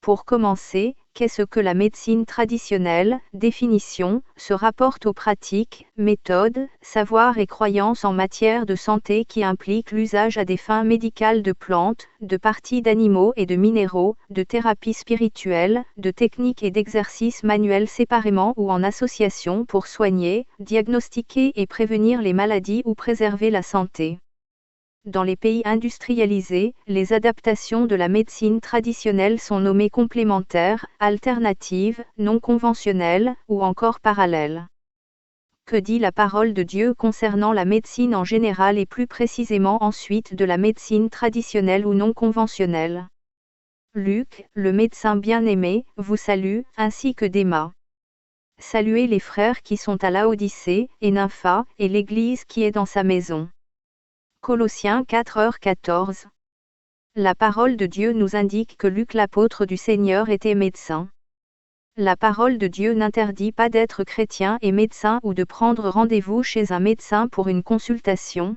Pour commencer, qu'est-ce que la médecine traditionnelle? Définition, se rapporte aux pratiques, méthodes, savoirs et croyances en matière de santé qui impliquent l'usage à des fins médicales de plantes, de parties d'animaux et de minéraux, de thérapies spirituelles, de techniques et d'exercices manuels séparément ou en association pour soigner, diagnostiquer et prévenir les maladies ou préserver la santé. Dans les pays industrialisés, les adaptations de la médecine traditionnelle sont nommées complémentaires, alternatives, non conventionnelles, ou encore parallèles. Que dit la parole de Dieu concernant la médecine en général et plus précisément ensuite de la médecine traditionnelle ou non conventionnelle? Luc, le médecin bien-aimé, vous salue, ainsi que Déma. Saluez les frères qui sont à Laodicée, et Nympha, et l'Église qui est dans sa maison. Colossiens 4h14. La parole de Dieu nous indique que Luc l'apôtre du Seigneur était médecin. La parole de Dieu n'interdit pas d'être chrétien et médecin ou de prendre rendez-vous chez un médecin pour une consultation.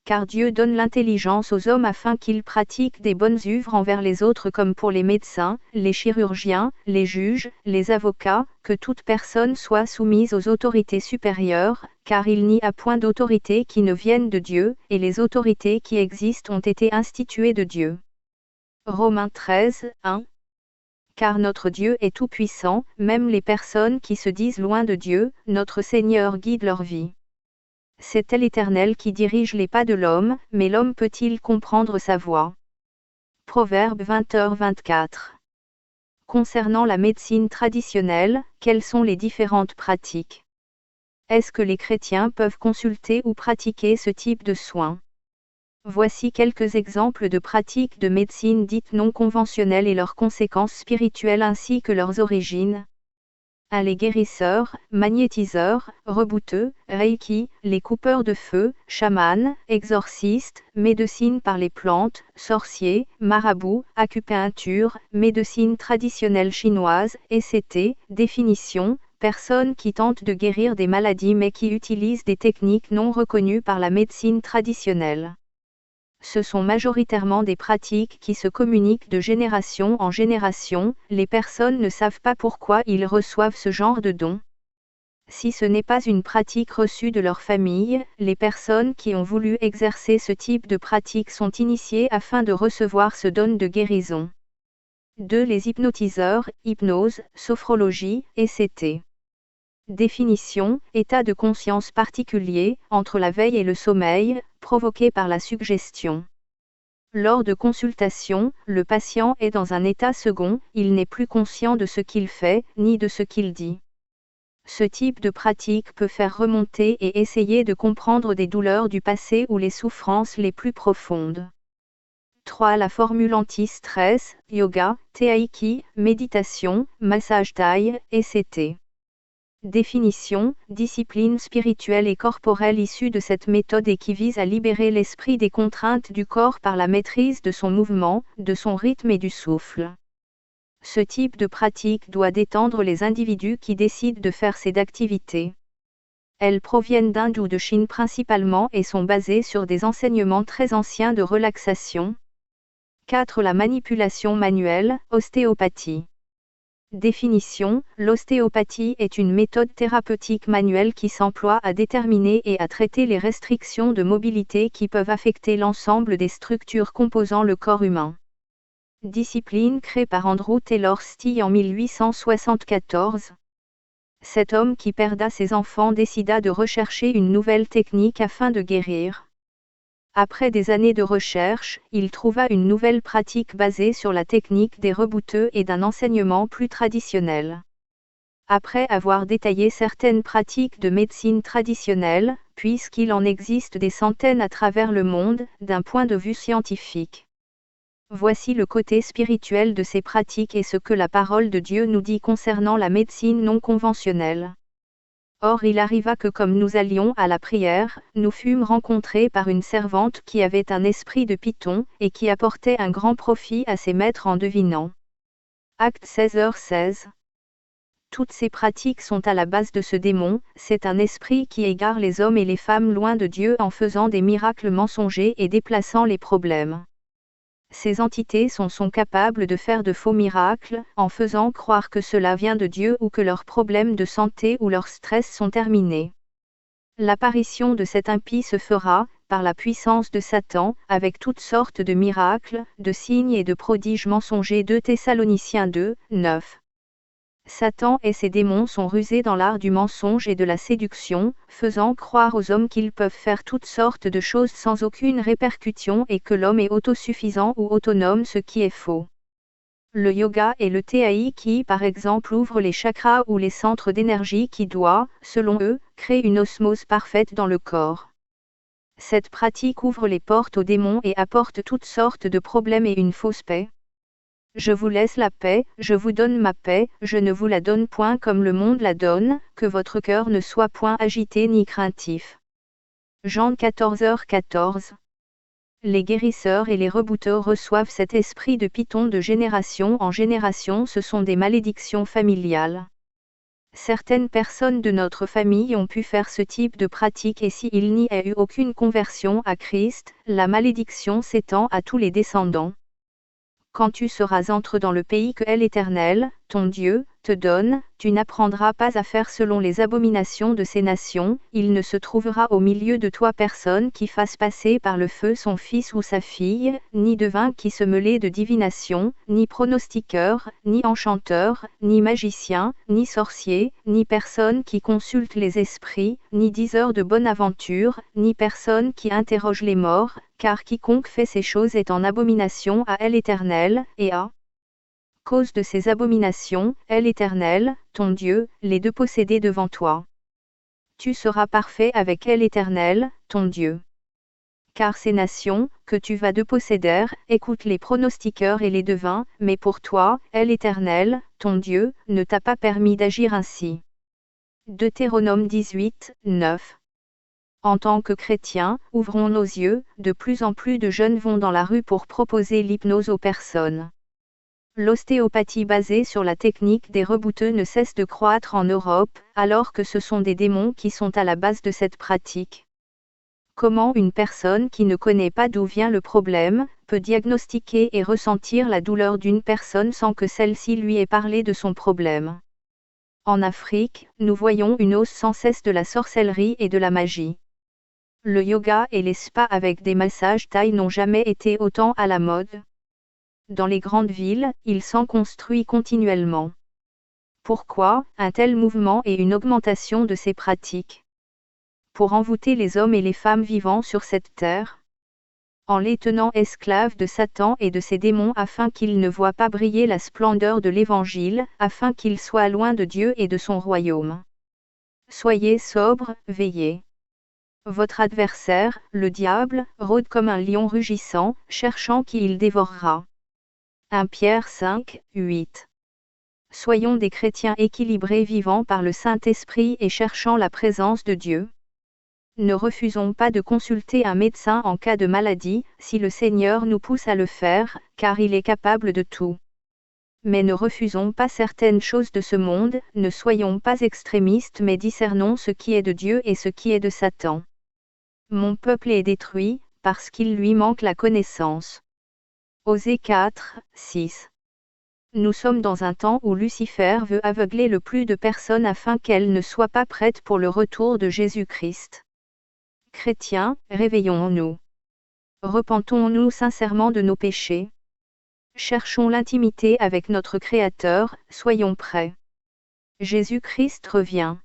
Car Dieu donne l'intelligence aux hommes afin qu'ils pratiquent des bonnes œuvres envers les autres comme pour les médecins, les chirurgiens, les juges, les avocats, que toute personne soit soumise aux autorités supérieures, car il n'y a point d'autorité qui ne vienne de Dieu, et les autorités qui existent ont été instituées de Dieu. Romains 13, 1. Car notre Dieu est tout-puissant, même les personnes qui se disent loin de Dieu, notre Seigneur guide leur vie. C'est l'Éternel qui dirige les pas de l'homme, mais l'homme peut-il comprendre sa voie? Proverbe 20h24. Concernant la médecine traditionnelle, quelles sont les différentes pratiques? Est-ce que les chrétiens peuvent consulter ou pratiquer ce type de soins? Voici quelques exemples de pratiques de médecine dites non conventionnelles et leurs conséquences spirituelles ainsi que leurs origines. Les guérisseurs, magnétiseurs, rebouteux, reiki, les coupeurs de feu, chamans, exorcistes, médecine par les plantes, sorciers, marabouts, acupuncture, médecine traditionnelle chinoise, etc. Définition, personnes qui tentent de guérir des maladies mais qui utilisent des techniques non reconnues par la médecine traditionnelle. Ce sont majoritairement des pratiques qui se communiquent de génération en génération, les personnes ne savent pas pourquoi ils reçoivent ce genre de dons. Si ce n'est pas une pratique reçue de leur famille, les personnes qui ont voulu exercer ce type de pratique sont initiées afin de recevoir ce don de guérison. 2. Les hypnotiseurs, hypnose, sophrologie, etc. Définition, état de conscience particulier, entre la veille et le sommeil, provoqué par la suggestion. Lors de consultation, le patient est dans un état second, il n'est plus conscient de ce qu'il fait, ni de ce qu'il dit. Ce type de pratique peut faire remonter et essayer de comprendre des douleurs du passé ou les souffrances les plus profondes. 3. La formule anti-stress, yoga, taïki, méditation, massage thaï, etc. Définition, discipline spirituelle et corporelle issue de cette méthode et qui vise à libérer l'esprit des contraintes du corps par la maîtrise de son mouvement, de son rythme et du souffle. Ce type de pratique doit détendre les individus qui décident de faire ces activités. Elles proviennent d'Inde ou de Chine principalement et sont basées sur des enseignements très anciens de relaxation. 4. La manipulation manuelle, ostéopathie. Définition, l'ostéopathie est une méthode thérapeutique manuelle qui s'emploie à déterminer et à traiter les restrictions de mobilité qui peuvent affecter l'ensemble des structures composant le corps humain. Discipline créée par Andrew Taylor Still en 1874. Cet homme qui perda ses enfants décida de rechercher une nouvelle technique afin de guérir. Après des années de recherche, il trouva une nouvelle pratique basée sur la technique des rebouteux et d'un enseignement plus traditionnel. Après avoir détaillé certaines pratiques de médecine traditionnelle, puisqu'il en existe des centaines à travers le monde, d'un point de vue scientifique. Voici le côté spirituel de ces pratiques et ce que la parole de Dieu nous dit concernant la médecine non conventionnelle. Or il arriva que comme nous allions à la prière, nous fûmes rencontrés par une servante qui avait un esprit de python, et qui apportait un grand profit à ses maîtres en devinant. Actes 16h16. Toutes ces pratiques sont à la base de ce démon, c'est un esprit qui égare les hommes et les femmes loin de Dieu en faisant des miracles mensongers et déplaçant les problèmes. Ces entités sont capables de faire de faux miracles, en faisant croire que cela vient de Dieu ou que leurs problèmes de santé ou leur stress sont terminés. L'apparition de cet impie se fera, par la puissance de Satan, avec toutes sortes de miracles, de signes et de prodiges mensongers. 2 Thessaloniciens 2, 9. Satan et ses démons sont rusés dans l'art du mensonge et de la séduction, faisant croire aux hommes qu'ils peuvent faire toutes sortes de choses sans aucune répercussion et que l'homme est autosuffisant ou autonome, ce qui est faux. Le yoga et le TAI qui par exemple ouvrent les chakras ou les centres d'énergie qui doit, selon eux, créer une osmose parfaite dans le corps. Cette pratique ouvre les portes aux démons et apporte toutes sortes de problèmes et une fausse paix. Je vous laisse la paix, je vous donne ma paix, je ne vous la donne point comme le monde la donne, que votre cœur ne soit point agité ni craintif. Jean 14h14. Les guérisseurs et les rebouteurs reçoivent cet esprit de python de génération en génération. Ce sont des malédictions familiales. Certaines personnes de notre famille ont pu faire ce type de pratique et s'il n'y a eu aucune conversion à Christ, la malédiction s'étend à tous les descendants. Quand tu seras entré dans le pays que l'Éternel, ton Dieu, te donne, tu n'apprendras pas à faire selon les abominations de ces nations, il ne se trouvera au milieu de toi personne qui fasse passer par le feu son fils ou sa fille, ni devin qui se mêle de divination, ni pronostiqueur, ni enchanteur, ni magicien, ni sorcier, ni personne qui consulte les esprits, ni diseur de bonne aventure, ni personne qui interroge les morts, car quiconque fait ces choses est en abomination à l'Éternel, et à cause de ces abominations, l'Éternel, ton Dieu, les deux posséder devant toi. Tu seras parfait avec l'Éternel, ton Dieu. Car ces nations, que tu vas de posséder, écoutent les pronostiqueurs et les devins, mais pour toi, l'Éternel, ton Dieu, ne t'a pas permis d'agir ainsi. Deutéronome 18, 9. En tant que chrétiens, ouvrons nos yeux, de plus en plus de jeunes vont dans la rue pour proposer l'hypnose aux personnes. L'ostéopathie basée sur la technique des rebouteux ne cesse de croître en Europe, alors que ce sont des démons qui sont à la base de cette pratique. Comment une personne qui ne connaît pas d'où vient le problème, peut diagnostiquer et ressentir la douleur d'une personne sans que celle-ci lui ait parlé de son problème? En Afrique, nous voyons une hausse sans cesse de la sorcellerie et de la magie. Le yoga et les spas avec des massages thaï n'ont jamais été autant à la mode. Dans les grandes villes, il s'en construit continuellement. Pourquoi un tel mouvement et une augmentation de ces pratiques? Pour envoûter les hommes et les femmes vivant sur cette terre? En les tenant esclaves de Satan et de ses démons afin qu'ils ne voient pas briller la splendeur de l'Évangile, afin qu'ils soient loin de Dieu et de son royaume. Soyez sobres, veillez. Votre adversaire, le diable, rôde comme un lion rugissant, cherchant qui il dévorera. 1 Pierre 5, 8. Soyons des chrétiens équilibrés vivant par le Saint-Esprit et cherchant la présence de Dieu. Ne refusons pas de consulter un médecin en cas de maladie, si le Seigneur nous pousse à le faire, car il est capable de tout. Mais ne refusons pas certaines choses de ce monde, ne soyons pas extrémistes mais discernons ce qui est de Dieu et ce qui est de Satan. Mon peuple est détruit, parce qu'il lui manque la connaissance. Osée 4, 6. Nous sommes dans un temps où Lucifer veut aveugler le plus de personnes afin qu'elles ne soient pas prêtes pour le retour de Jésus-Christ. Chrétiens, réveillons-nous. Repentons-nous sincèrement de nos péchés. Cherchons l'intimité avec notre Créateur, soyons prêts. Jésus-Christ revient.